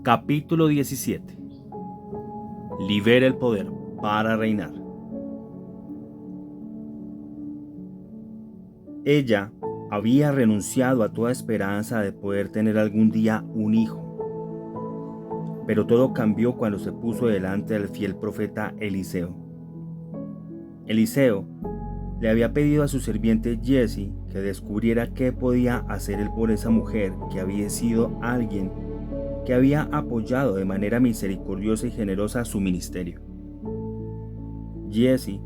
Capítulo 17. Libera el poder para reinar. Ella había renunciado a toda esperanza de poder tener algún día un hijo. Pero todo cambió cuando se puso delante del fiel profeta Eliseo. Eliseo le había pedido a su sirviente Giezi que descubriera qué podía hacer él por esa mujer que había sido alguien que había apoyado de manera misericordiosa y generosa su ministerio. Giezi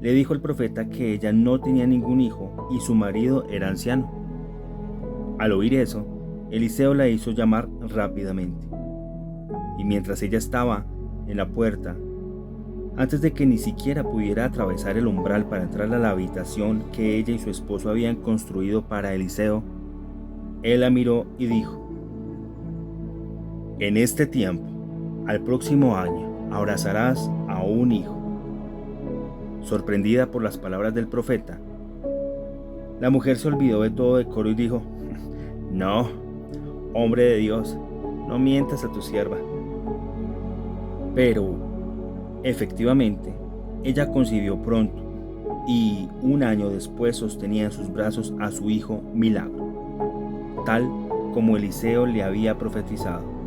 le dijo al profeta que ella no tenía ningún hijo y su marido era anciano. Al oír eso, Eliseo la hizo llamar rápidamente. Y mientras ella estaba en la puerta, antes de que ni siquiera pudiera atravesar el umbral para entrar a la habitación que ella y su esposo habían construido para Eliseo, él la miró y dijo: en este tiempo, al próximo año, abrazarás a un hijo. Sorprendida por las palabras del profeta, la mujer se olvidó de todo decoro y dijo: no, hombre de Dios, no mientas a tu sierva. Pero, efectivamente, ella concibió pronto y un año después sostenía en sus brazos a su hijo Milagro, tal como Eliseo le había profetizado.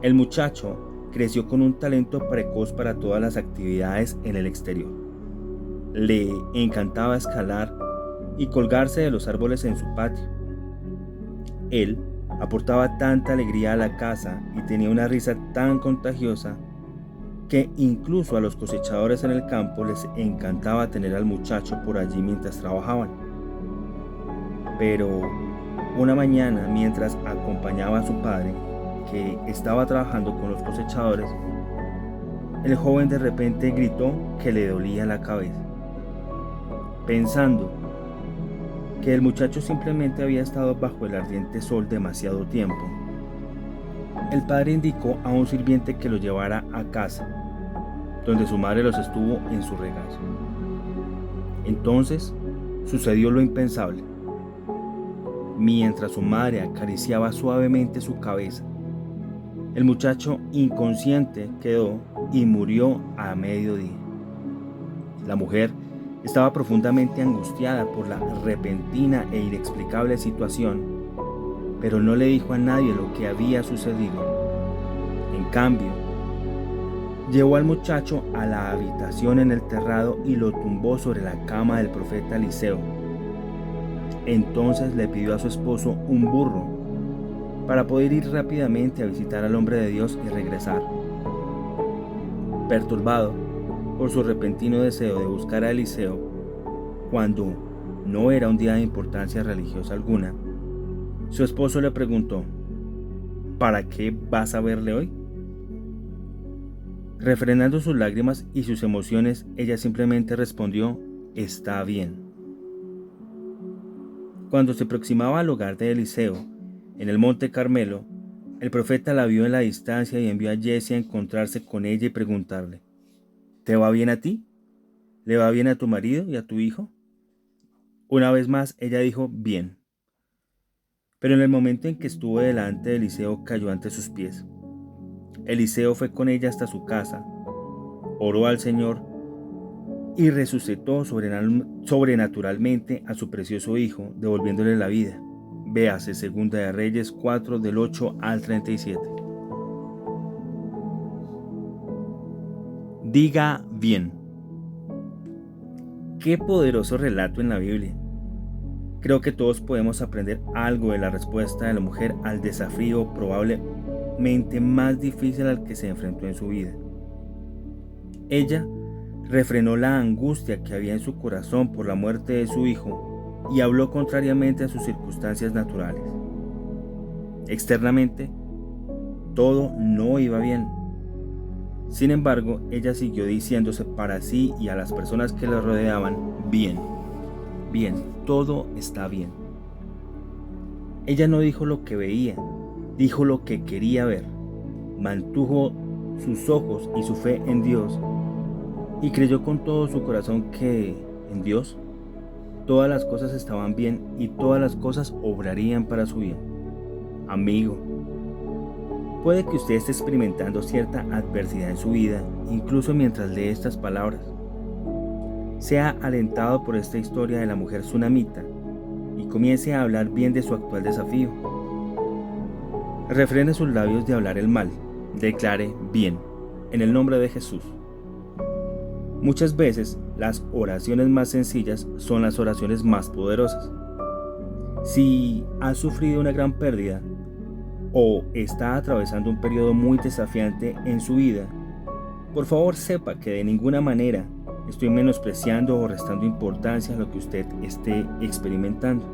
El muchacho creció con un talento precoz para todas las actividades en el exterior. Le encantaba escalar y colgarse de los árboles en su patio. Él aportaba tanta alegría a la casa y tenía una risa tan contagiosa que incluso a los cosechadores en el campo les encantaba tener al muchacho por allí mientras trabajaban. Pero una mañana, mientras acompañaba a su padre, que estaba trabajando con los cosechadores, el joven de repente gritó que le dolía la cabeza. Pensando que el muchacho simplemente había estado bajo el ardiente sol demasiado tiempo, el padre indicó a un sirviente que lo llevara a casa, donde su madre los estuvo en su regazo. Entonces sucedió lo impensable. Mientras su madre acariciaba suavemente su cabeza, el muchacho inconsciente quedó y murió a mediodía. La mujer estaba profundamente angustiada por la repentina e inexplicable situación, pero no le dijo a nadie lo que había sucedido. En cambio, llevó al muchacho a la habitación en el terrado y lo tumbó sobre la cama del profeta Eliseo. Entonces le pidió a su esposo un burro para poder ir rápidamente a visitar al hombre de Dios y regresar. Perturbado por su repentino deseo de buscar a Eliseo, cuando no era un día de importancia religiosa alguna, su esposo le preguntó: ¿para qué vas a verle hoy? Refrenando sus lágrimas y sus emociones, ella simplemente respondió: está bien. Cuando se aproximaba al hogar de Eliseo, en el monte Carmelo, el profeta la vio en la distancia y envió a Giezi a encontrarse con ella y preguntarle: ¿te va bien a ti? ¿Le va bien a tu marido y a tu hijo? Una vez más ella dijo: bien. Pero en el momento en que estuvo delante de Eliseo, cayó ante sus pies. Eliseo fue con ella hasta su casa, oró al Señor y resucitó sobrenaturalmente a su precioso hijo, devolviéndole la vida. Véase Segunda de Reyes 4 del 8 al 37. Diga bien. Qué poderoso relato en la Biblia. Creo que todos podemos aprender algo de la respuesta de la mujer al desafío probablemente más difícil al que se enfrentó en su vida. Ella refrenó la angustia que había en su corazón por la muerte de su hijo y habló contrariamente a sus circunstancias naturales. Externamente, todo no iba bien. Sin embargo, ella siguió diciéndose para sí y a las personas que la rodeaban: bien, bien, todo está bien. Ella no dijo lo que veía, dijo lo que quería ver. Mantuvo sus ojos y su fe en Dios y creyó con todo su corazón que en Dios todas las cosas estaban bien y todas las cosas obrarían para su bien. Amigo, Puede que usted esté experimentando cierta adversidad en su vida, incluso mientras lee estas palabras. Sea alentado por esta historia de la mujer tsunamita y comience a hablar bien de su actual desafío. Refrene sus labios de hablar el mal. Declare bien, en el nombre de Jesús. Muchas veces, las oraciones más sencillas son las oraciones más poderosas. Si ha sufrido una gran pérdida o está atravesando un periodo muy desafiante en su vida, por favor sepa que de ninguna manera estoy menospreciando o restando importancia a lo que usted esté experimentando.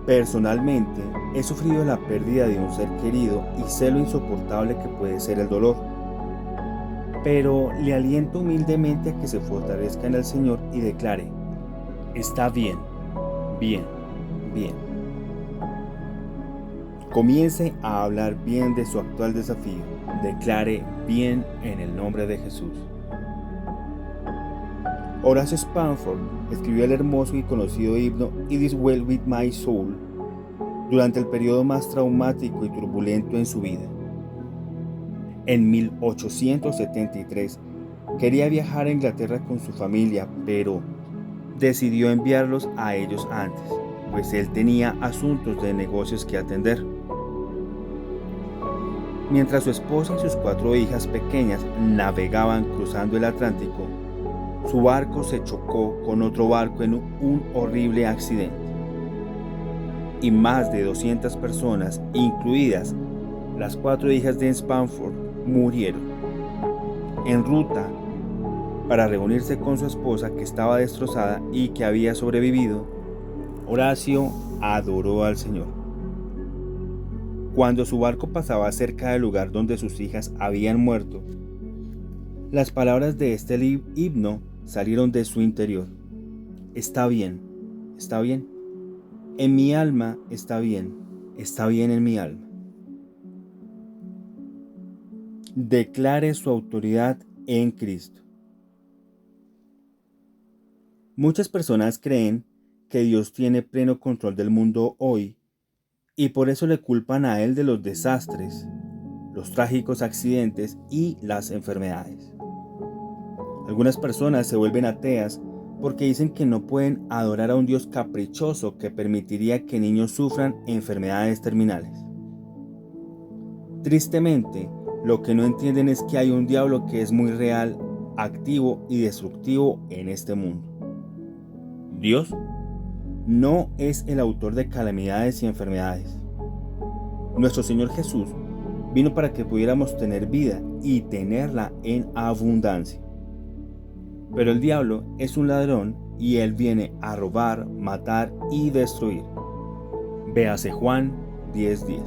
Personalmente, he sufrido la pérdida de un ser querido y sé lo insoportable que puede ser el dolor. Pero le aliento humildemente a que se fortalezca en el Señor y declare: está bien, bien, bien. Comience a hablar bien de su actual desafío. Declare bien en el nombre de Jesús. Horace Spafford escribió el hermoso y conocido himno It is well with my soul durante el periodo más traumático y turbulento en su vida. En 1873 quería viajar a Inglaterra con su familia, pero decidió enviarlos a ellos antes, pues él tenía asuntos de negocios que atender. Mientras su esposa y sus 4 hijas pequeñas navegaban cruzando el Atlántico, su barco se chocó con otro barco en un horrible accidente. Y más de 200 personas, incluidas las 4 hijas de Spafford, murieron. En ruta para reunirse con su esposa, que estaba destrozada y que había sobrevivido, Horacio adoró al Señor. Cuando su barco pasaba cerca del lugar donde sus hijas habían muerto, las palabras de este himno salieron de su interior. Está bien, está bien. En mi alma está bien en mi alma. Declare su autoridad en Cristo. Muchas personas creen que Dios tiene pleno control del mundo hoy y por eso le culpan a Él de los desastres, los trágicos accidentes y las enfermedades. Algunas personas se vuelven ateas porque dicen que no pueden adorar a un Dios caprichoso que permitiría que niños sufran enfermedades terminales. Tristemente, lo que no entienden es que hay un diablo que es muy real, activo y destructivo en este mundo. Dios no es el autor de calamidades y enfermedades. Nuestro Señor Jesús vino para que pudiéramos tener vida y tenerla en abundancia. Pero el diablo es un ladrón y él viene a robar, matar y destruir. Véase Juan 10:10.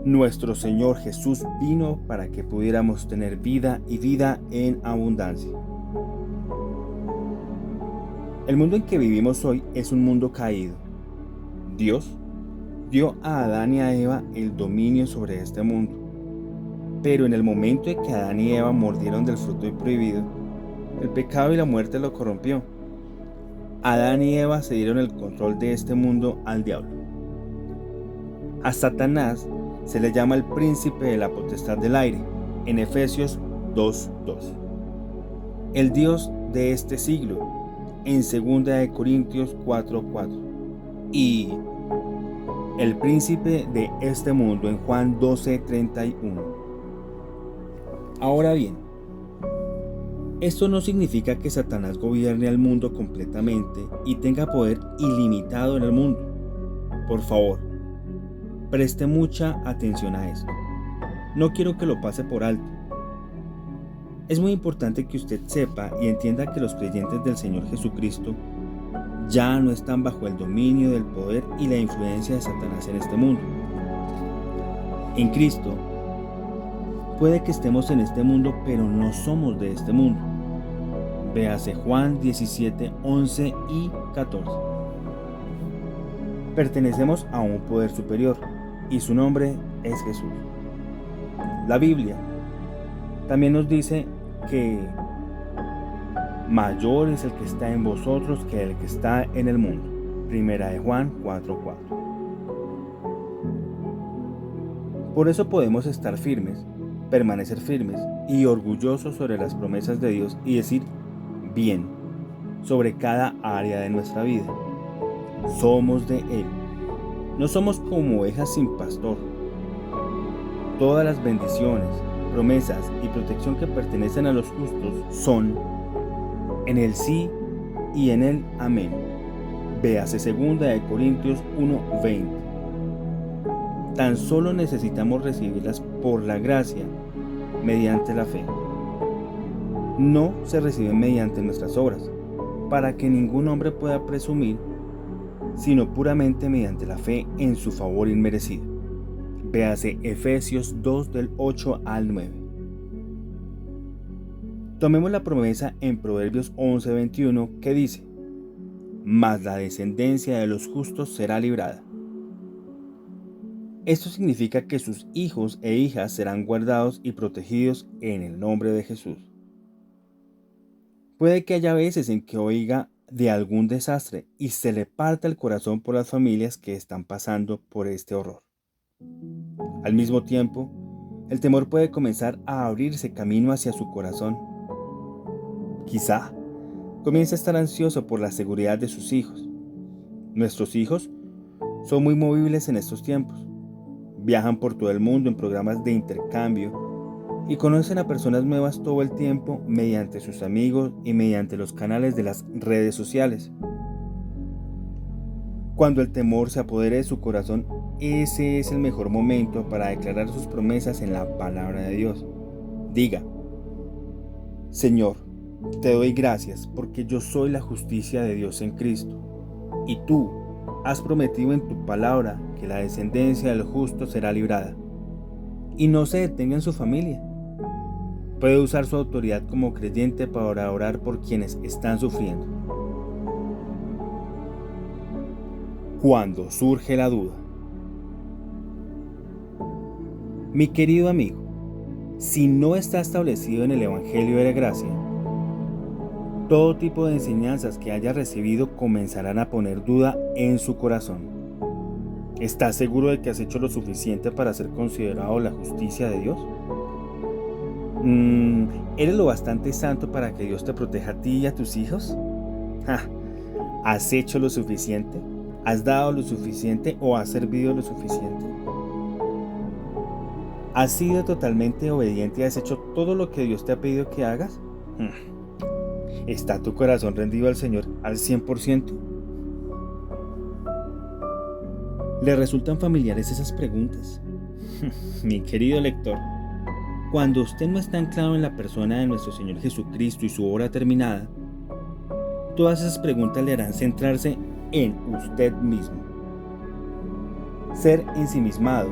Nuestro Señor Jesús vino para que pudiéramos tener vida y vida en abundancia. El mundo en que vivimos hoy es un mundo caído. Dios dio a Adán y a Eva el dominio sobre este mundo. Pero en el momento en que Adán y Eva mordieron del fruto prohibido, el pecado y la muerte lo corrompió. Adán y Eva se dieron el control de este mundo al diablo. A Satanás se le llama el príncipe de la potestad del aire, en Efesios 2:2. El Dios de este siglo, en 2 Corintios 4:4. Y el príncipe de este mundo, en Juan 12:31. Ahora bien, esto no significa que Satanás gobierne al mundo completamente y tenga poder ilimitado en el mundo. Por favor, preste mucha atención a esto. No quiero que lo pase por alto. Es muy importante que usted sepa y entienda que los creyentes del Señor Jesucristo ya no están bajo el dominio del poder y la influencia de Satanás en este mundo. En Cristo, puede que estemos en este mundo, pero no somos de este mundo. Véase Juan 17:11 y 14. Pertenecemos a un poder superior y su nombre es Jesús. La Biblia también nos dice que mayor es el que está en vosotros que el que está en el mundo. Primera de Juan 4:4. Por eso podemos estar firmes, permanecer firmes y orgullosos sobre las promesas de Dios y decir bien sobre cada área de nuestra vida. Somos de Él. No somos como ovejas sin pastor. Todas las bendiciones, promesas y protección que pertenecen a los justos son en el sí y en el amén. Véase 2 Corintios 1:20. Tan solo necesitamos recibirlas por la gracia, mediante la fe. No se reciben mediante nuestras obras, para que ningún hombre pueda presumir, sino puramente mediante la fe en su favor inmerecido. Véase Efesios 2 del 8 al 9. Tomemos la promesa en Proverbios 11:21 que dice: mas la descendencia de los justos será librada. Esto significa que sus hijos e hijas serán guardados y protegidos en el nombre de Jesús. Puede que haya veces en que oiga de algún desastre y se le parta el corazón por las familias que están pasando por este horror. Al mismo tiempo, el temor puede comenzar a abrirse camino hacia su corazón. Quizá comience a estar ansioso por la seguridad de sus hijos. Nuestros hijos son muy movibles en estos tiempos. Viajan por todo el mundo en programas de intercambio y conocen a personas nuevas todo el tiempo mediante sus amigos y mediante los canales de las redes sociales. Cuando el temor se apodere de su corazón, ese es el mejor momento para declarar sus promesas en la palabra de Dios. Diga: Señor, te doy gracias porque yo soy la justicia de Dios en Cristo, y tú has prometido en tu palabra que la descendencia del justo será librada. Y no se detenga en su familia. Puede usar su autoridad como creyente para orar por quienes están sufriendo. Cuando surge la duda. Mi querido amigo, si no está establecido en el Evangelio de la Gracia, todo tipo de enseñanzas que haya recibido comenzarán a poner duda en su corazón. ¿Estás seguro de que has hecho lo suficiente para ser considerado la justicia de Dios? ¿Eres lo bastante santo para que Dios te proteja a ti y a tus hijos? ¿Has hecho lo suficiente? ¿Has dado lo suficiente o has servido lo suficiente? ¿Has sido totalmente obediente y has hecho todo lo que Dios te ha pedido que hagas? ¿Está tu corazón rendido al Señor al 100%? ¿Le resultan familiares esas preguntas? Mi querido lector, cuando usted no está anclado en la persona de nuestro Señor Jesucristo y su obra terminada, todas esas preguntas le harán centrarse en usted mismo. Ser ensimismado,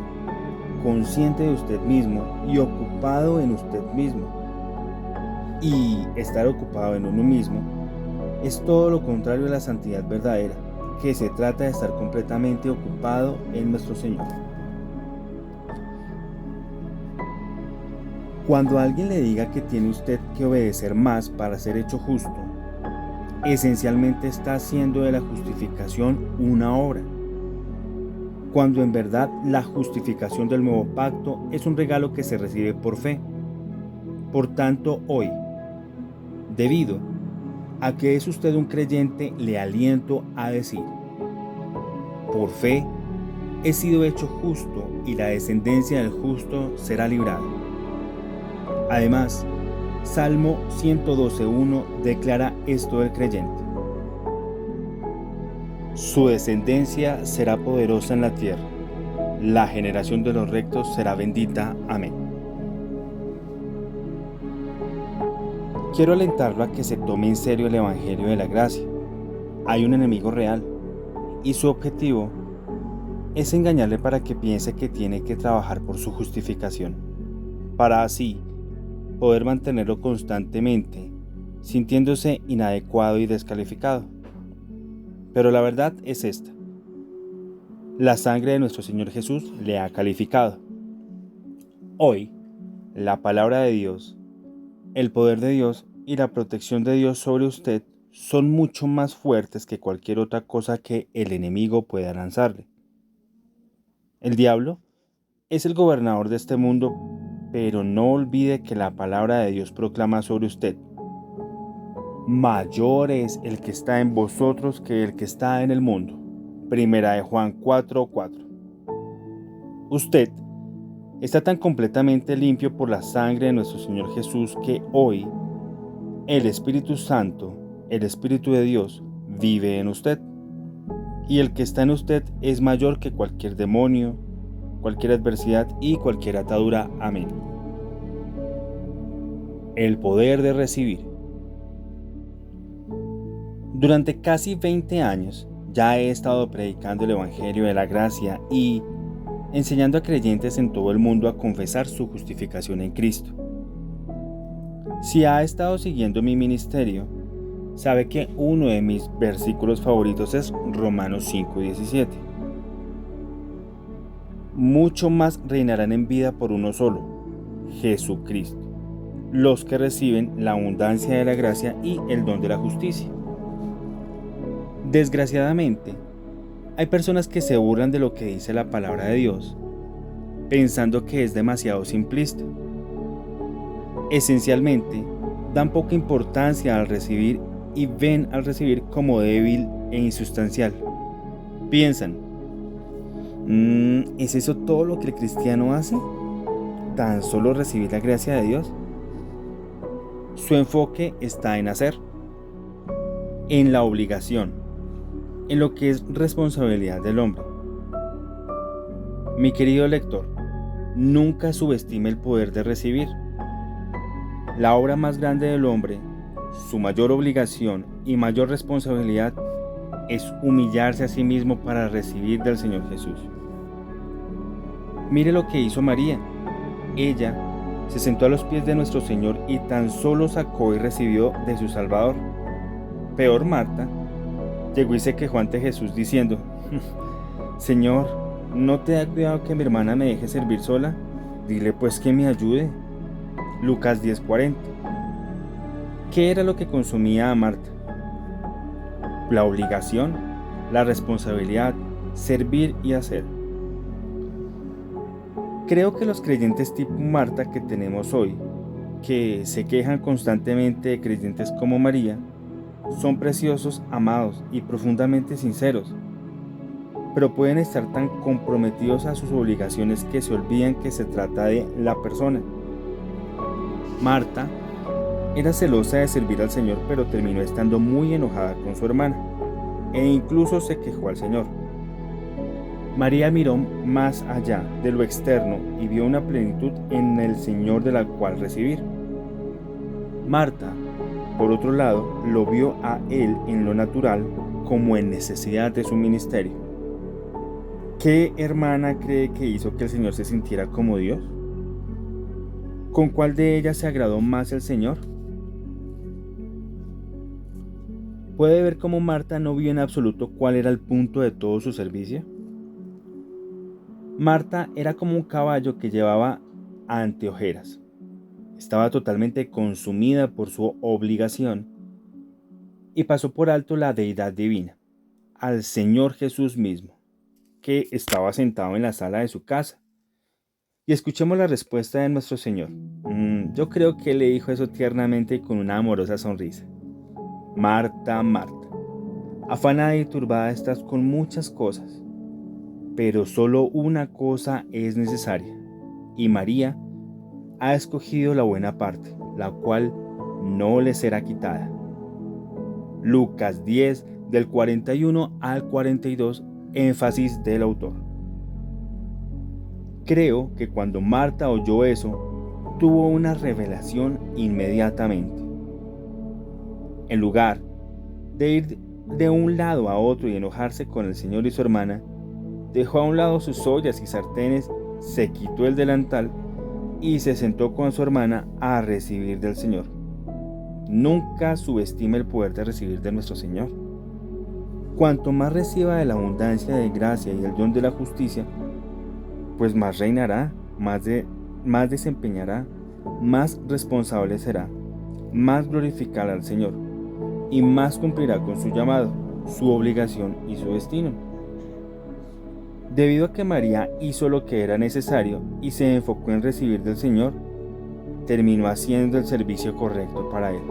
consciente de usted mismo y ocupado en usted mismo. Y estar ocupado en uno mismo es todo lo contrario a la santidad verdadera, que se trata de estar completamente ocupado en nuestro Señor. Cuando alguien le diga que tiene usted que obedecer más para ser hecho justo, esencialmente está haciendo de la justificación una obra, cuando en verdad la justificación del nuevo pacto es un regalo que se recibe por fe. Por tanto, hoy, debido a que es usted un creyente, le aliento a decir: por fe he sido hecho justo y la descendencia del justo será librada. Además, Salmo 112:1 declara esto del creyente: su descendencia será poderosa en la tierra, la generación de los rectos será bendita. Amén. Quiero alentarlo a que se tome en serio el Evangelio de la Gracia. Hay un enemigo real, y su objetivo es engañarle para que piense que tiene que trabajar por su justificación, para así poder mantenerlo constantemente sintiéndose inadecuado y descalificado. Pero la verdad es esta: la sangre de nuestro Señor Jesús le ha calificado. Hoy, la palabra de Dios, el poder de Dios y la protección de Dios sobre usted son mucho más fuertes que cualquier otra cosa que el enemigo pueda lanzarle. El diablo es el gobernador de este mundo, pero no olvide que la palabra de Dios proclama sobre usted: mayor es el que está en vosotros que el que está en el mundo. Primera de Juan 4:4. Usted está tan completamente limpio por la sangre de nuestro Señor Jesús que hoy el Espíritu Santo, el Espíritu de Dios, vive en usted. Y el que está en usted es mayor que cualquier demonio, cualquier adversidad y cualquier atadura. Amén. El poder de recibir. Durante casi 20 años ya he estado predicando el Evangelio de la Gracia y enseñando a creyentes en todo el mundo a confesar su justificación en Cristo. Si ha estado siguiendo mi ministerio, sabe que uno de mis versículos favoritos es Romanos 5:17. Mucho más reinarán en vida por uno solo, Jesucristo, los que reciben la abundancia de la gracia y el don de la justicia. Desgraciadamente, hay personas que se burlan de lo que dice la palabra de Dios, pensando que es demasiado simplista. Esencialmente, dan poca importancia al recibir y ven al recibir como débil e insustancial. Piensan: ¿es eso todo lo que el cristiano hace? ¿Tan solo recibir la gracia de Dios? Su enfoque está en hacer, en la obligación, en lo que es responsabilidad del hombre. Mi querido lector, nunca subestime el poder de recibir. La obra más grande del hombre, su mayor obligación y mayor responsabilidad, es humillarse a sí mismo para recibir del Señor Jesús. Mire lo que hizo María. Ella se sentó a los pies de nuestro Señor y tan solo sacó y recibió de su Salvador. Peor Marta, llegó y se quejó ante Jesús diciendo: Señor, ¿no te da cuidado que mi hermana me deje servir sola? Dile pues que me ayude. Lucas 10:40. ¿Qué era lo que consumía a Marta? La obligación, la responsabilidad, servir y hacer. Creo que los creyentes tipo Marta que tenemos hoy, que se quejan constantemente de creyentes como María, son preciosos, amados y profundamente sinceros, pero pueden estar tan comprometidos a sus obligaciones que se olvidan que se trata de la persona. Marta era celosa de servir al Señor, pero terminó estando muy enojada con su hermana, e incluso se quejó al Señor. María miró más allá de lo externo y vio una plenitud en el Señor de la cual recibir. Marta, por otro lado, lo vio a Él en lo natural como en necesidad de su ministerio. ¿Qué hermana cree que hizo que el Señor se sintiera como Dios? ¿Con cuál de ellas se agradó más el Señor? ¿Puede ver cómo Marta no vio en absoluto cuál era el punto de todo su servicio? Marta era como un caballo que llevaba anteojeras. Estaba totalmente consumida por su obligación y pasó por alto la deidad divina, al Señor Jesús mismo, que estaba sentado en la sala de su casa. Y escuchemos la respuesta de nuestro Señor. Yo creo que Él le dijo eso tiernamente y con una amorosa sonrisa. Marta, Marta, afanada y turbada estás con muchas cosas, pero solo una cosa es necesaria, y María ha escogido la buena parte, la cual no le será quitada. Lucas 10, del 41 al 42, énfasis del autor. Creo que cuando Marta oyó eso, tuvo una revelación inmediatamente. En lugar de ir de un lado a otro y enojarse con el Señor y su hermana, dejó a un lado sus ollas y sartenes, se quitó el delantal y se sentó con su hermana a recibir del Señor. Nunca subestime el poder de recibir de nuestro Señor. Cuanto más reciba de la abundancia de gracia y el don de la justicia, pues más reinará, más desempeñará, más responsable será, más glorificará al Señor y más cumplirá con su llamado, su obligación y su destino. Debido a que María hizo lo que era necesario y se enfocó en recibir del Señor, terminó haciendo el servicio correcto para Él.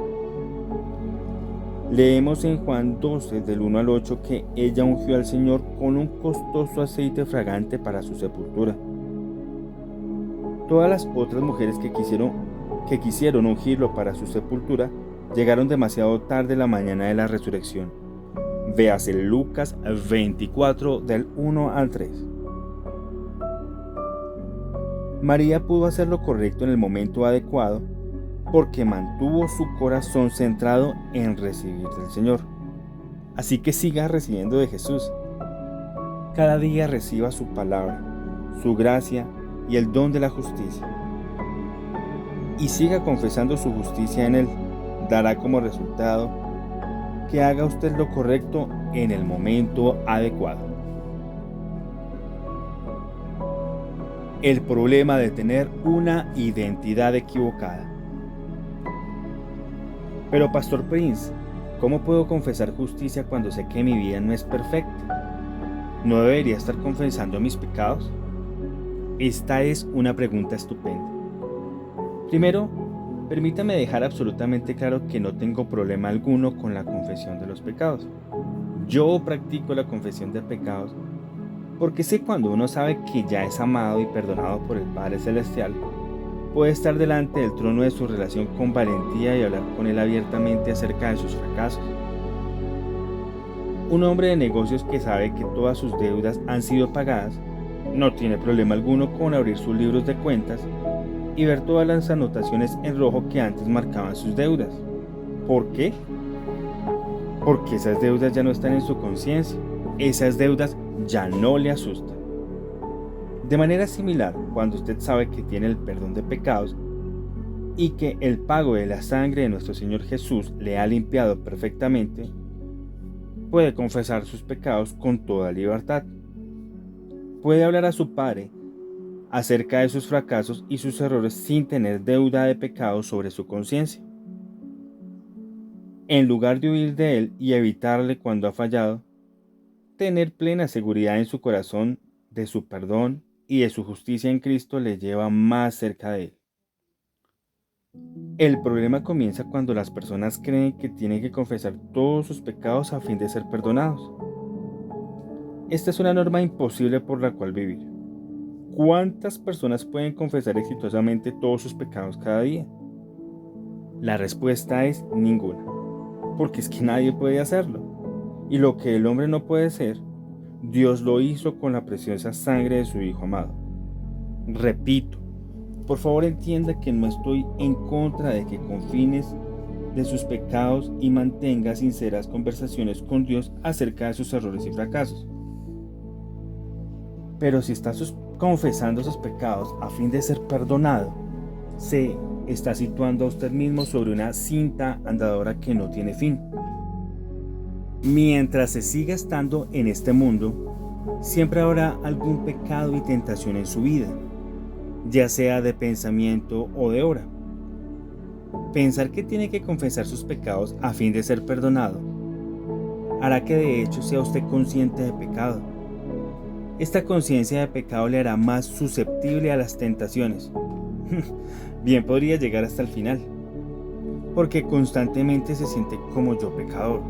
Leemos en Juan 12, del 1 al 8, que ella ungió al Señor con un costoso aceite fragante para su sepultura. Todas las otras mujeres que quisieron ungirlo para su sepultura llegaron demasiado tarde la mañana de la resurrección. Véase Lucas 24, del 1 al 3. María pudo hacer lo correcto en el momento adecuado porque mantuvo su corazón centrado en recibir del Señor. Así que siga recibiendo de Jesús. Cada día reciba su palabra, su gracia y el don de la justicia. Y siga confesando su justicia en Él. Dará como resultado que haga usted lo correcto en el momento adecuado. El problema de tener una identidad equivocada. Pero Pastor Prince, ¿cómo puedo confesar justicia cuando sé que mi vida no es perfecta? ¿No debería estar confesando mis pecados? Esta es una pregunta estupenda. Primero, permítame dejar absolutamente claro que no tengo problema alguno con la confesión de los pecados. Yo practico la confesión de pecados porque sé cuando uno sabe que ya es amado y perdonado por el Padre Celestial, puede estar delante del trono de su relación con valentía y hablar con Él abiertamente acerca de sus fracasos. Un hombre de negocios que sabe que todas sus deudas han sido pagadas, no tiene problema alguno con abrir sus libros de cuentas y ver todas las anotaciones en rojo que antes marcaban sus deudas. ¿Por qué? Porque esas deudas ya no están en su conciencia, esas deudas ya no le asustan. De manera similar, cuando usted sabe que tiene el perdón de pecados y que el pago de la sangre de nuestro Señor Jesús le ha limpiado perfectamente, puede confesar sus pecados con toda libertad. Puede hablar a su Padre acerca de sus fracasos y sus errores sin tener deuda de pecados sobre su conciencia. En lugar de huir de Él y evitarle cuando ha fallado, tener plena seguridad en su corazón de su perdón y de su justicia en Cristo le lleva más cerca de Él. El problema comienza cuando las personas creen que tienen que confesar todos sus pecados a fin de ser perdonados. Esta es una norma imposible por la cual vivir. ¿Cuántas personas pueden confesar exitosamente todos sus pecados cada día? La respuesta es ninguna, porque es que nadie puede hacerlo. Y lo que el hombre no puede ser, Dios lo hizo con la preciosa sangre de su Hijo amado. Repito, por favor entienda que no estoy en contra de que confines de sus pecados y mantenga sinceras conversaciones con Dios acerca de sus errores y fracasos. Pero si está confesando sus pecados a fin de ser perdonado, se está situando a usted mismo sobre una cinta andadora que no tiene fin. Mientras se siga estando en este mundo, siempre habrá algún pecado y tentación en su vida, ya sea de pensamiento o de obra. Pensar que tiene que confesar sus pecados a fin de ser perdonado hará que de hecho sea usted consciente de pecado. Esta conciencia de pecado le hará más susceptible a las tentaciones. Bien podría llegar hasta el final, porque constantemente se siente como yo pecador.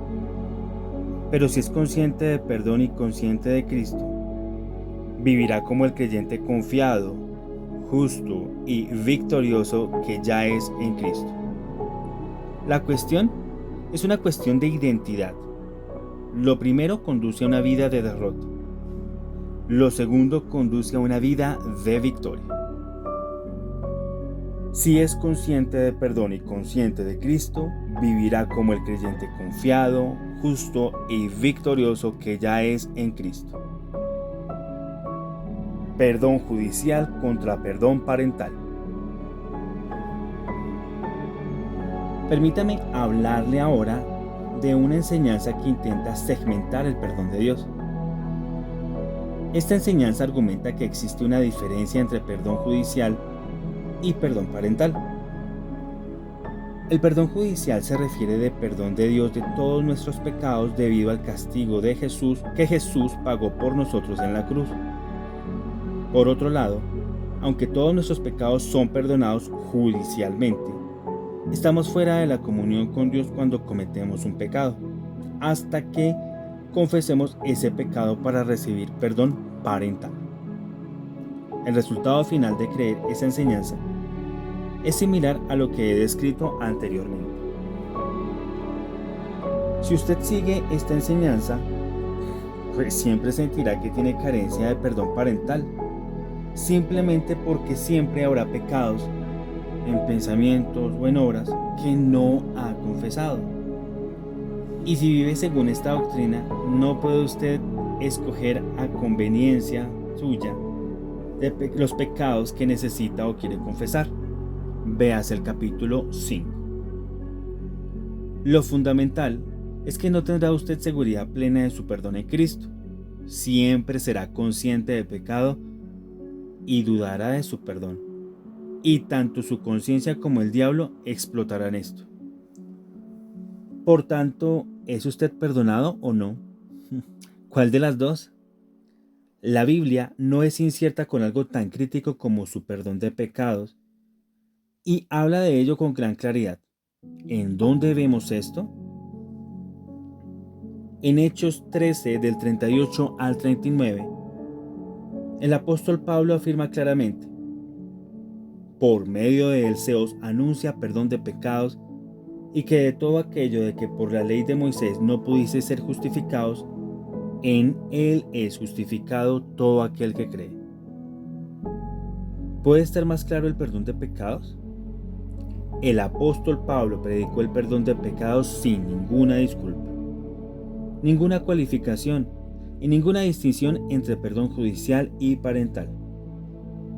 Pero si es consciente de perdón y consciente de Cristo, vivirá como el creyente confiado, justo y victorioso que ya es en Cristo. La cuestión es una cuestión de identidad. Lo primero conduce a una vida de derrota. Lo segundo conduce a una vida de victoria. Si es consciente de perdón y consciente de Cristo, vivirá como el creyente confiado, justo y victorioso que ya es en Cristo. Perdón judicial contra perdón parental. Permítame hablarle ahora de una enseñanza que intenta segmentar el perdón de Dios. Esta enseñanza argumenta que existe una diferencia entre perdón judicial y perdón parental. El perdón judicial se refiere de perdón de Dios de todos nuestros pecados debido al castigo de Jesús que Jesús pagó por nosotros en la cruz. Por otro lado, aunque todos nuestros pecados son perdonados judicialmente, estamos fuera de la comunión con Dios cuando cometemos un pecado, hasta que confesemos ese pecado para recibir perdón parental. El resultado final de creer esa enseñanza es similar a lo que he descrito anteriormente. Si usted sigue esta enseñanza, pues siempre sentirá que tiene carencia de perdón parental, simplemente porque siempre habrá pecados en pensamientos o en obras que no ha confesado. Y si vive según esta doctrina, no puede usted escoger a conveniencia suya de los pecados que necesita o quiere confesar. Véase el capítulo 5. Lo fundamental es que no tendrá usted seguridad plena de su perdón en Cristo. Siempre será consciente de pecado y dudará de su perdón. Y tanto su conciencia como el diablo explotarán esto. Por tanto, ¿es usted perdonado o no? ¿Cuál de las dos? La Biblia no es incierta con algo tan crítico como su perdón de pecados y habla de ello con gran claridad. ¿En dónde vemos esto? En Hechos 13 del 38 al 39, el apóstol Pablo afirma claramente: por medio de él se os anuncia perdón de pecados, y que de todo aquello de que por la ley de Moisés no pudisteis ser justificados, en él es justificado todo aquel que cree. ¿Puede estar más claro el perdón de pecados? El apóstol Pablo predicó el perdón de pecados sin ninguna disculpa, ninguna cualificación y ninguna distinción entre perdón judicial y parental.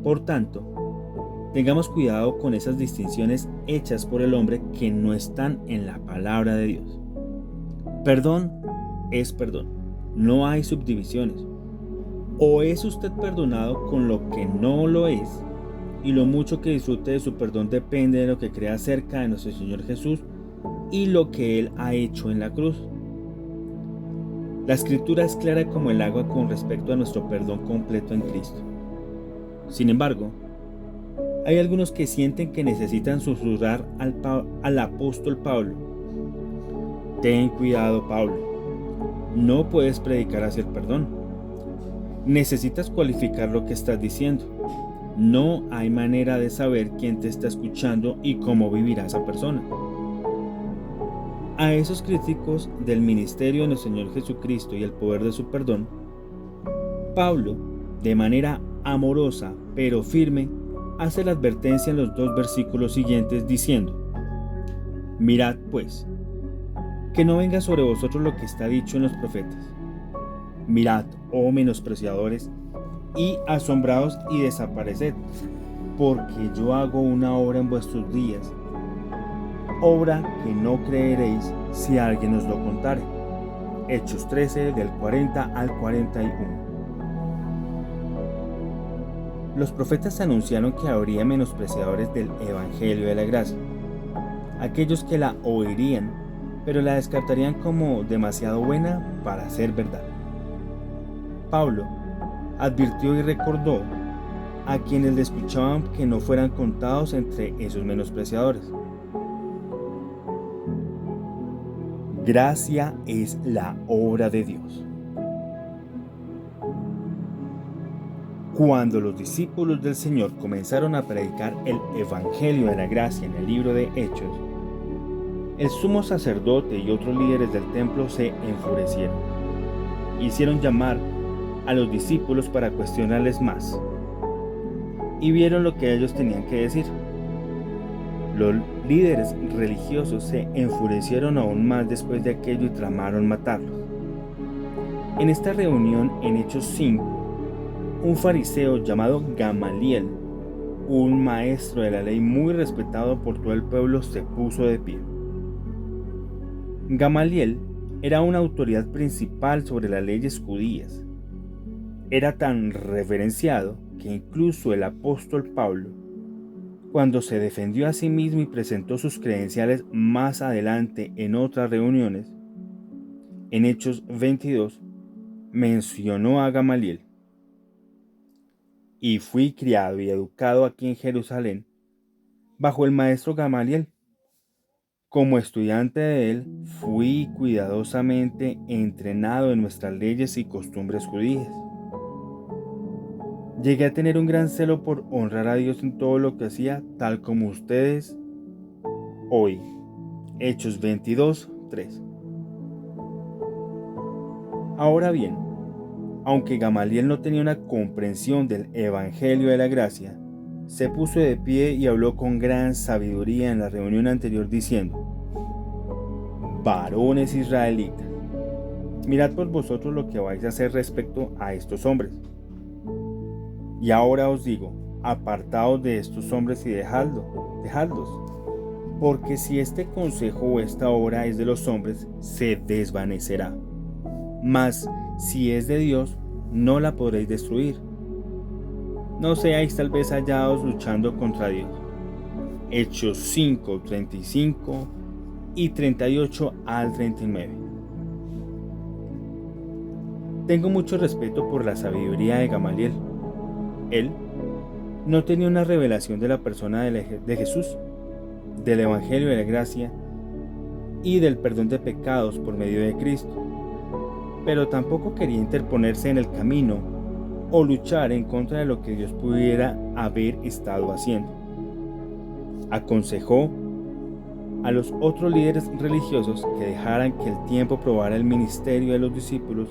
Por tanto, tengamos cuidado con esas distinciones hechas por el hombre que no están en la palabra de Dios. Perdón es perdón, no hay subdivisiones. O es usted perdonado con lo que no lo es, y lo mucho que disfrute de su perdón depende de lo que crea acerca de nuestro Señor Jesús y lo que Él ha hecho en la cruz. La Escritura es clara como el agua con respecto a nuestro perdón completo en Cristo. Sin embargo, hay algunos que sienten que necesitan susurrar al apóstol Pablo: ten cuidado, Pablo, no puedes predicar hacia el perdón. Necesitas cualificar lo que estás diciendo. No hay manera de saber quién te está escuchando y cómo vivirá esa persona. A esos críticos del ministerio de nuestro Señor Jesucristo y el poder de su perdón, Pablo, de manera amorosa pero firme, hace la advertencia en los 2 versículos siguientes diciendo: mirad pues, que no venga sobre vosotros lo que está dicho en los profetas. Mirad, oh menospreciadores, y asombraos y desapareced, porque yo hago una obra en vuestros días, obra que no creeréis si alguien os lo contare. Hechos 13 del 40 al 41. Los profetas anunciaron que habría menospreciadores del Evangelio de la Gracia, aquellos que la oirían, pero la descartarían como demasiado buena para ser verdad. Pablo advirtió y recordó a quienes le escuchaban que no fueran contados entre esos menospreciadores. Gracia es la obra de Dios. Cuando los discípulos del Señor comenzaron a predicar el Evangelio de la Gracia en el libro de Hechos, el sumo sacerdote y otros líderes del templo se enfurecieron. Hicieron llamar a los discípulos para cuestionarles más, y vieron lo que ellos tenían que decir. Los líderes religiosos se enfurecieron aún más después de aquello y tramaron matarlos. En esta reunión, en Hechos 5, un fariseo llamado Gamaliel, un maestro de la ley muy respetado por todo el pueblo, se puso de pie. Gamaliel era una autoridad principal sobre las leyes judías. Era tan reverenciado que incluso el apóstol Pablo, cuando se defendió a sí mismo y presentó sus credenciales más adelante en otras reuniones, en Hechos 22, mencionó a Gamaliel. y fui criado y educado aquí en Jerusalén bajo el maestro Gamaliel. Como estudiante de él, fui cuidadosamente entrenado en nuestras leyes y costumbres judías. Llegué a tener un gran celo por honrar a Dios en todo lo que hacía, tal como ustedes hoy. Hechos 22:3. Ahora bien, aunque Gamaliel no tenía una comprensión del Evangelio de la Gracia, se puso de pie y habló con gran sabiduría en la reunión anterior diciendo: varones israelitas, mirad por vosotros lo que vais a hacer respecto a estos hombres. Y ahora os digo, apartaos de estos hombres y dejadlos, porque si este consejo o esta obra es de los hombres, se desvanecerá. Mas si es de Dios, no la podréis destruir. No seáis tal vez hallados luchando contra Dios. Hechos 5:35 y 38 al 39. Tengo mucho respeto por la sabiduría de Gamaliel. Él no tenía una revelación de la persona de Jesús, del Evangelio de la Gracia y del perdón de pecados por medio de Cristo, pero tampoco quería interponerse en el camino o luchar en contra de lo que Dios pudiera haber estado haciendo. Aconsejó a los otros líderes religiosos que dejaran que el tiempo probara el ministerio de los discípulos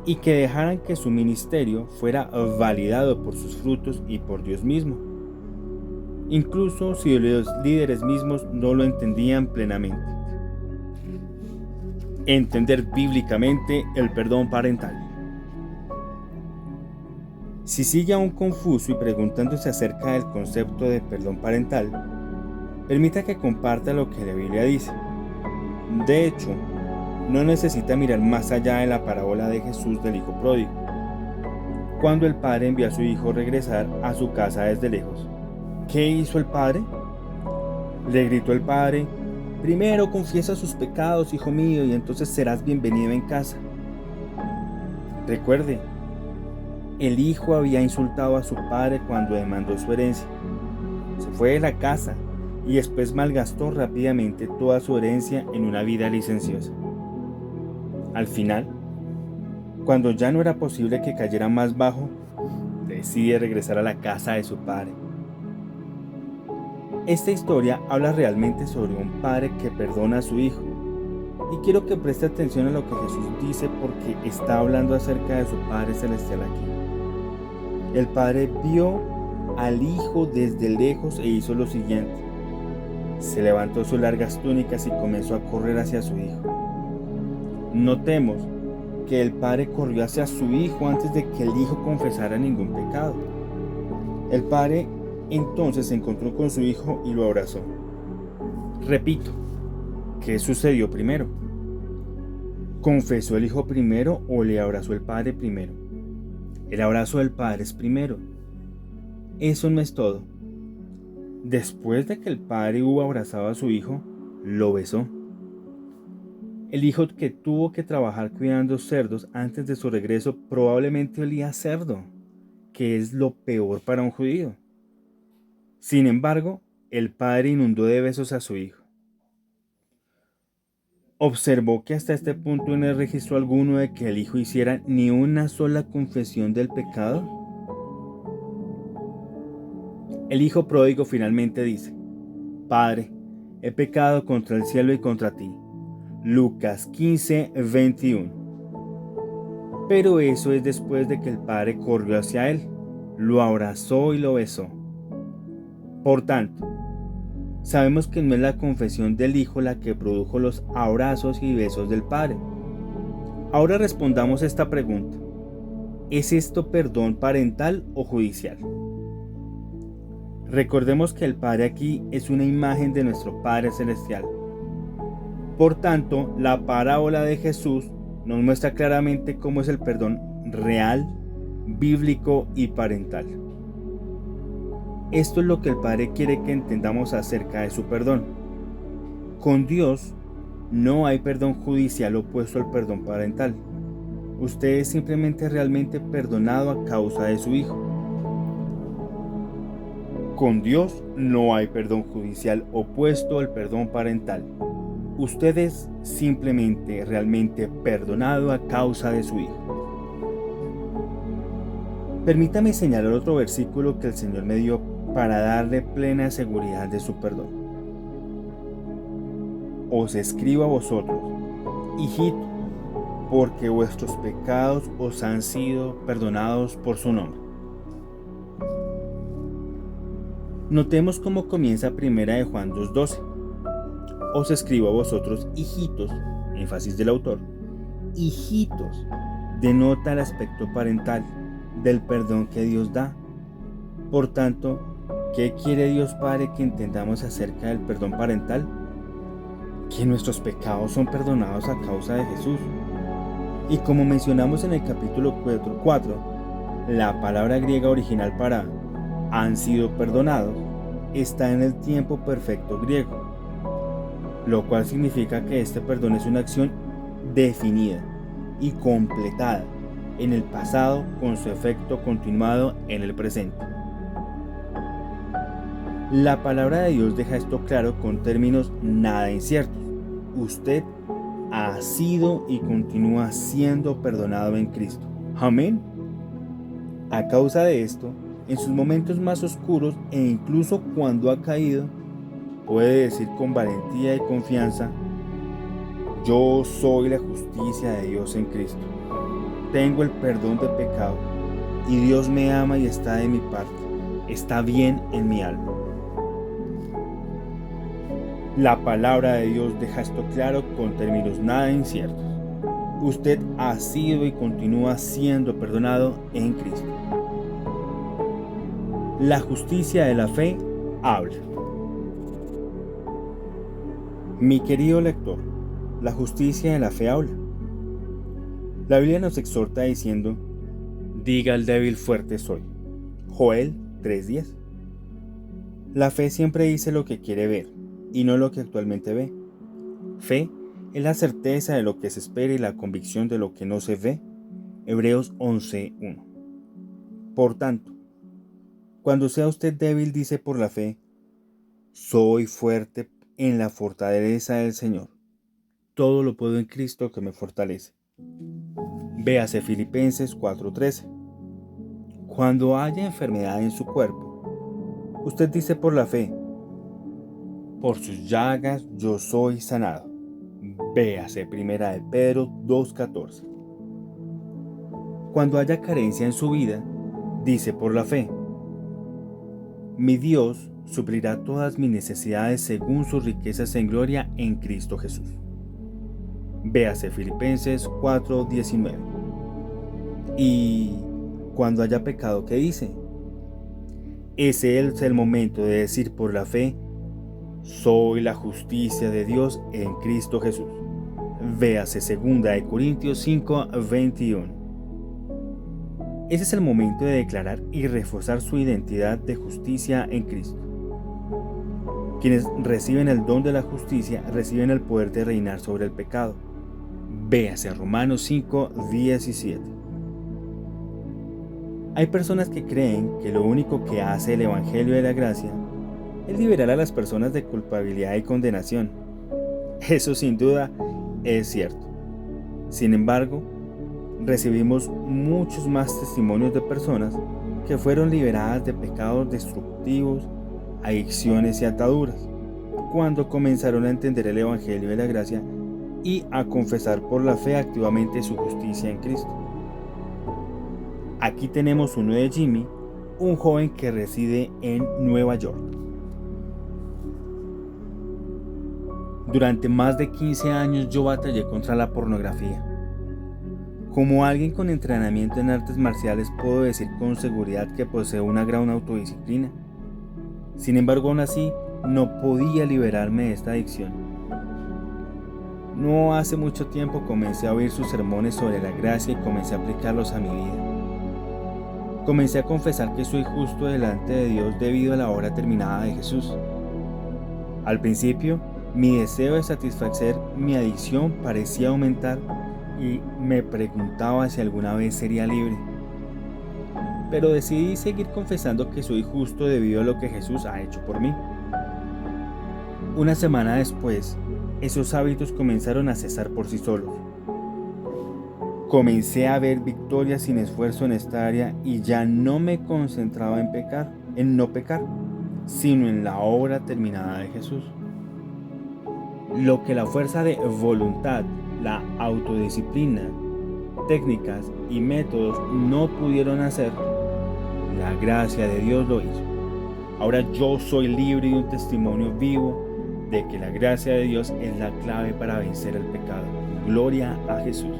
y que dejaran que su ministerio fuera validado por sus frutos y por Dios mismo, incluso si los líderes mismos no lo entendían plenamente. Entender bíblicamente el perdón parental. Si sigue aún confuso y preguntándose acerca del concepto de perdón parental, permita que comparta lo que la Biblia dice. De hecho, no necesita mirar más allá de la parábola de Jesús del hijo pródigo, cuando el padre envió a su hijo a regresar a su casa desde lejos. ¿Qué hizo el padre? Le gritó el padre: primero confiesa sus pecados, hijo mío, y entonces serás bienvenido en casa. Recuerde, el hijo había insultado a su padre cuando demandó su herencia. Se fue de la casa y después malgastó rápidamente toda su herencia en una vida licenciosa. Al final, cuando ya no era posible que cayera más bajo, decide regresar a la casa de su padre. Esta historia habla realmente sobre un padre que perdona a su hijo. Y quiero que preste atención a lo que Jesús dice, porque está hablando acerca de su Padre Celestial aquí. El padre vio al hijo desde lejos e hizo lo siguiente. Se levantó sus largas túnicas y comenzó a correr hacia su hijo. Notemos que el padre corrió hacia su hijo antes de que el hijo confesara ningún pecado. El padre entonces se encontró con su hijo y lo abrazó. Repito, ¿qué sucedió primero? ¿Confesó el hijo primero o le abrazó el padre primero? El abrazo del padre es primero. Eso no es todo. Después de que el padre hubo abrazado a su hijo, lo besó. El hijo, que tuvo que trabajar cuidando cerdos antes de su regreso, probablemente olía a cerdo, que es lo peor para un judío. Sin embargo, el padre inundó de besos a su hijo. ¿Observó que hasta este punto no registró alguno de que el hijo hiciera ni una sola confesión del pecado? El hijo pródigo finalmente dice: Padre, he pecado contra el cielo y contra ti. Lucas 15:21. Pero eso es después de que el padre corrió hacia él, lo abrazó y lo besó. Por tanto, sabemos que no es la confesión del hijo la que produjo los abrazos y besos del padre. Ahora respondamos esta pregunta: ¿es esto perdón parental o judicial? Recordemos que el Padre aquí es una imagen de nuestro Padre Celestial. Por tanto, la parábola de Jesús nos muestra claramente cómo es el perdón real, bíblico y parental. Esto es lo que el Padre quiere que entendamos acerca de su perdón. Con Dios no hay perdón judicial opuesto al perdón parental. Usted es simplemente realmente perdonado a causa de su Hijo. Con Dios no hay perdón judicial opuesto al perdón parental. Usted es simplemente realmente perdonado a causa de su Hijo. Permítame señalar otro versículo que el Señor me dio para darle plena seguridad de su perdón. Os escribo a vosotros, hijitos, porque vuestros pecados os han sido perdonados por su nombre. Notemos cómo comienza 1 de Juan 2:12. Os escribo a vosotros, hijitos, énfasis del autor. Hijitos, denota el aspecto parental del perdón que Dios da. Por tanto, ¿qué quiere Dios Padre que entendamos acerca del perdón parental? Que nuestros pecados son perdonados a causa de Jesús. Y como mencionamos en el capítulo 4, la palabra griega original para han sido perdonados está en el tiempo perfecto griego, lo cual significa que este perdón es una acción definida y completada en el pasado con su efecto continuado en el presente. La palabra de Dios deja esto claro con términos nada inciertos. Usted ha sido y continúa siendo perdonado en Cristo. Amén. A causa de esto, en sus momentos más oscuros e incluso cuando ha caído, puede decir con valentía y confianza: yo soy la justicia de Dios en Cristo. Tengo el perdón de pecado y Dios me ama y está de mi parte. Está bien en mi alma. La palabra de Dios deja esto claro con términos nada inciertos. Usted ha sido y continúa siendo perdonado en Cristo. La justicia de la fe habla. Mi querido lector, la justicia de la fe habla. La Biblia nos exhorta diciendo: diga al débil fuerte soy. Joel 3:10. La fe siempre dice lo que quiere ver y no lo que actualmente ve. Fe es la certeza de lo que se espera y la convicción de lo que no se ve. Hebreos 11:1. Por tanto, cuando sea usted débil, dice por la fe: soy fuerte en la fortaleza del Señor. Todo lo puedo en Cristo que me fortalece. Véase Filipenses 4:13. Cuando haya enfermedad en su cuerpo, usted dice por la fe: por sus llagas yo soy sanado. Véase 1 de Pedro 2:14. Cuando haya carencia en su vida, dice por la fe: mi Dios suplirá todas mis necesidades según sus riquezas en gloria en Cristo Jesús. Véase Filipenses 4:19. Y cuando haya pecado, ¿qué dice? Ese es el momento de decir por la fe: soy la justicia de Dios en Cristo Jesús. Véase 2 de Corintios 5:21. Ese es el momento de declarar y reforzar su identidad de justicia en Cristo. Quienes reciben el don de la justicia reciben el poder de reinar sobre el pecado. Véase Romanos 5:17. Hay personas que creen que lo único que hace el Evangelio de la Gracia es liberar a las personas de culpabilidad y condenación. Eso sin duda es cierto. Sin embargo, recibimos muchos más testimonios de personas que fueron liberadas de pecados destructivos, adicciones y ataduras, cuando comenzaron a entender el Evangelio de la Gracia y a confesar por la fe activamente su justicia en Cristo. Aquí tenemos uno de Jimmy, un joven que reside en Nueva York. Durante más de 15 años yo batallé contra la pornografía. Como alguien con entrenamiento en artes marciales puedo decir con seguridad que poseo una gran autodisciplina. Sin embargo, aún así, no podía liberarme de esta adicción. No hace mucho tiempo comencé a oír sus sermones sobre la gracia y comencé a aplicarlos a mi vida. Comencé a confesar que soy justo delante de Dios debido a la obra terminada de Jesús. Al principio, mi deseo de satisfacer mi adicción parecía aumentar y me preguntaba si alguna vez sería libre. pero decidí seguir confesando que soy justo debido a lo que Jesús ha hecho por mí. Una semana después, esos hábitos comenzaron a cesar por sí solos. Comencé a ver victorias sin esfuerzo en esta área y ya no me concentraba en no pecar, sino en la obra terminada de Jesús. Lo que la fuerza de voluntad, la autodisciplina, técnicas y métodos no pudieron hacer, la gracia de Dios lo hizo. Ahora yo soy libre y un testimonio vivo de que la gracia de Dios es la clave para vencer el pecado. Gloria a Jesús.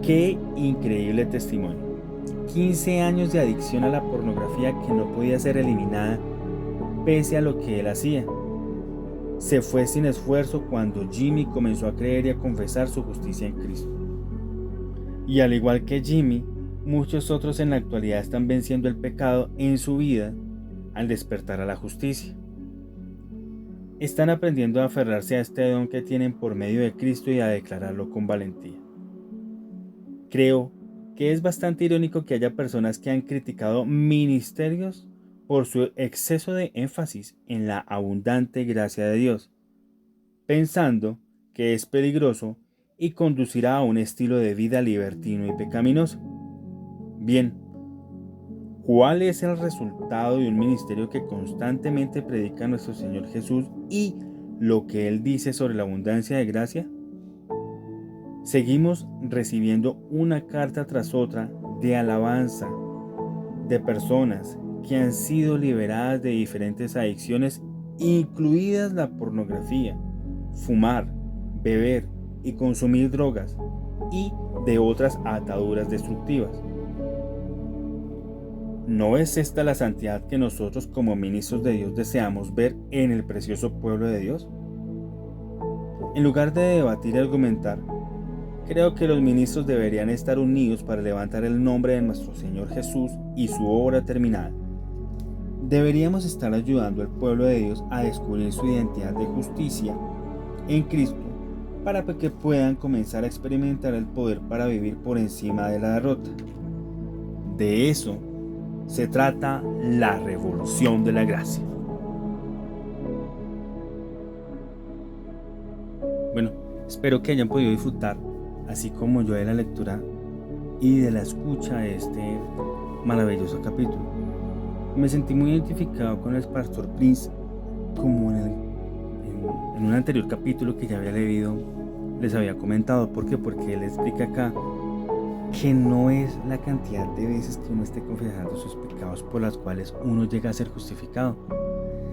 Qué increíble testimonio. 15 años de adicción a la pornografía que no podía ser eliminada pese a lo que él hacía. Se fue sin esfuerzo cuando Jimmy comenzó a creer y a confesar su justicia en Cristo. Y al igual que Jimmy, muchos otros en la actualidad están venciendo el pecado en su vida al despertar a la justicia. Están aprendiendo a aferrarse a este don que tienen por medio de Cristo y a declararlo con valentía. Creo que es bastante irónico que haya personas que han criticado ministerios por su exceso de énfasis en la abundante gracia de Dios, pensando que es peligroso y conducirá a un estilo de vida libertino y pecaminoso. Bien, ¿cuál es el resultado de un ministerio que constantemente predica a nuestro Señor Jesús y lo que Él dice sobre la abundancia de gracia? Seguimos recibiendo una carta tras otra de alabanza de personas que han sido liberadas de diferentes adicciones, incluidas la pornografía, fumar, beber y consumir drogas, y de otras ataduras destructivas. ¿No es esta la santidad que nosotros como ministros de Dios deseamos ver en el precioso pueblo de Dios? En lugar de debatir y argumentar, creo que los ministros deberían estar unidos para levantar el nombre de nuestro Señor Jesús y su obra terminada. Deberíamos estar ayudando al pueblo de Dios a descubrir su identidad de justicia en Cristo para que puedan comenzar a experimentar el poder para vivir por encima de la derrota. De eso se trata la revolución de la gracia. Bueno, espero que hayan podido disfrutar, así como yo, de la lectura y de la escucha de este maravilloso capítulo. Me sentí muy identificado con el pastor Prince, como en un anterior capítulo que ya había leído, les había comentado. ¿Por qué? Porque él explica acá que no es la cantidad de veces que uno esté confesando sus pecados por las cuales uno llega a ser justificado,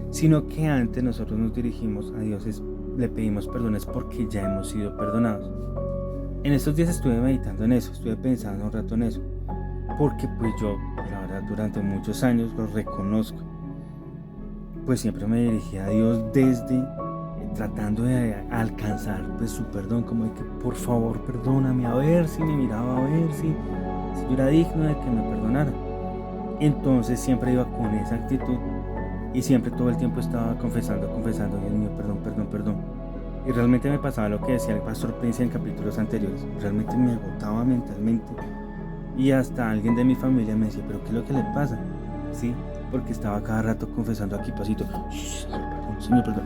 sino que antes nosotros nos dirigimos a Dios, le pedimos perdones porque ya hemos sido perdonados. En estos días estuve meditando en eso, estuve pensando un rato en eso, porque pues yo, la verdad, durante muchos años, lo reconozco, pues siempre me dirigí a Dios desde tratando de alcanzar pues su perdón, como de que por favor perdóname, a ver si me miraba, a ver si yo era digno de que me perdonara. Entonces siempre iba con esa actitud y siempre todo el tiempo estaba confesando, Dios mío, perdón. Y realmente me pasaba lo que decía el pastor Prince en capítulos anteriores, realmente me agotaba mentalmente. Y hasta alguien de mi familia me decía, ¿pero qué es lo que le pasa? Sí, porque estaba cada rato confesando aquí pasito, Señor, perdón,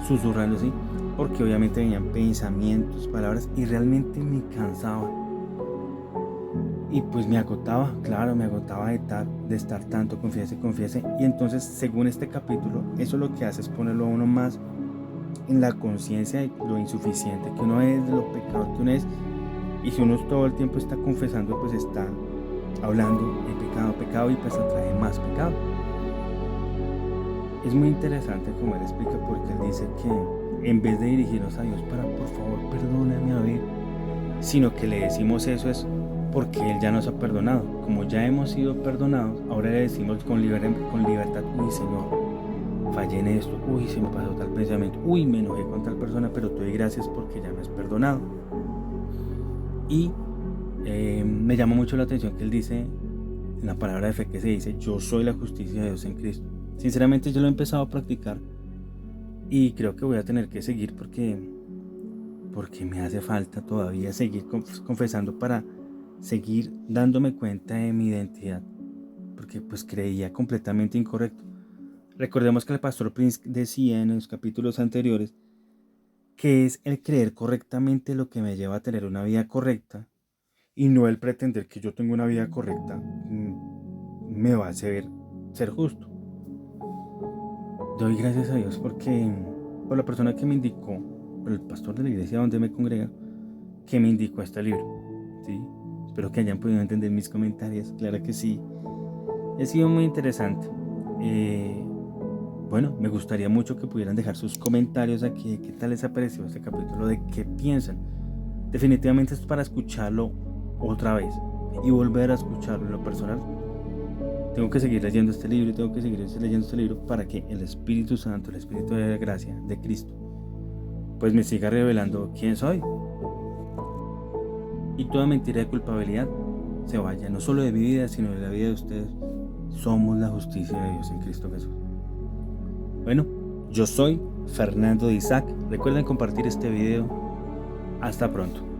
susurrando, sí, porque obviamente venían pensamientos, palabras, y realmente me cansaba. Y pues me agotaba, claro, me agotaba de estar tanto, confiese. Y entonces, según este capítulo, eso lo que hace es ponerlo a uno más en la conciencia de lo insuficiente que uno es, de lo pecador que uno es. Y si uno todo el tiempo está confesando, pues está hablando de pecado, y pues atrae más pecado. Es muy interesante como él explica, porque él dice que en vez de dirigirnos a Dios para por favor perdóname, a ver, sino que le decimos eso es porque Él ya nos ha perdonado. Como ya hemos sido perdonados, ahora le decimos con libertad, uy Señor, fallé en esto, uy se me pasó tal pensamiento, uy me enojé con tal persona, pero te doy gracias porque ya me has perdonado. Y me llama mucho la atención que él dice, en la palabra de fe que se dice, yo soy la justicia de Dios en Cristo. Sinceramente yo lo he empezado a practicar y creo que voy a tener que seguir porque me hace falta todavía seguir confesando para seguir dándome cuenta de mi identidad, porque pues creía completamente incorrecto. Recordemos que el pastor Prince decía en los capítulos anteriores que es el creer correctamente lo que me lleva a tener una vida correcta y no el pretender que yo tengo una vida correcta me va a hacer ser justo. Doy gracias a Dios por la persona que me indicó, por el pastor de la iglesia donde me congrega, que me indicó este libro. ¿Sí? Espero que hayan podido entender mis comentarios, claro que sí. Ha sido muy interesante. Bueno, me gustaría mucho que pudieran dejar sus comentarios aquí, qué tal les ha parecido este capítulo, de qué piensan. Definitivamente es para escucharlo otra vez y volver a escucharlo en lo personal. Tengo que seguir leyendo este libro y tengo que seguir leyendo este libro para que el Espíritu Santo, el Espíritu de gracia de Cristo, pues me siga revelando quién soy. Y toda mentira de culpabilidad se vaya, no solo de mi vida, sino de la vida de ustedes. Somos la justicia de Dios en Cristo Jesús. Bueno, yo soy Fernando de Isaac. Recuerden compartir este video. Hasta pronto.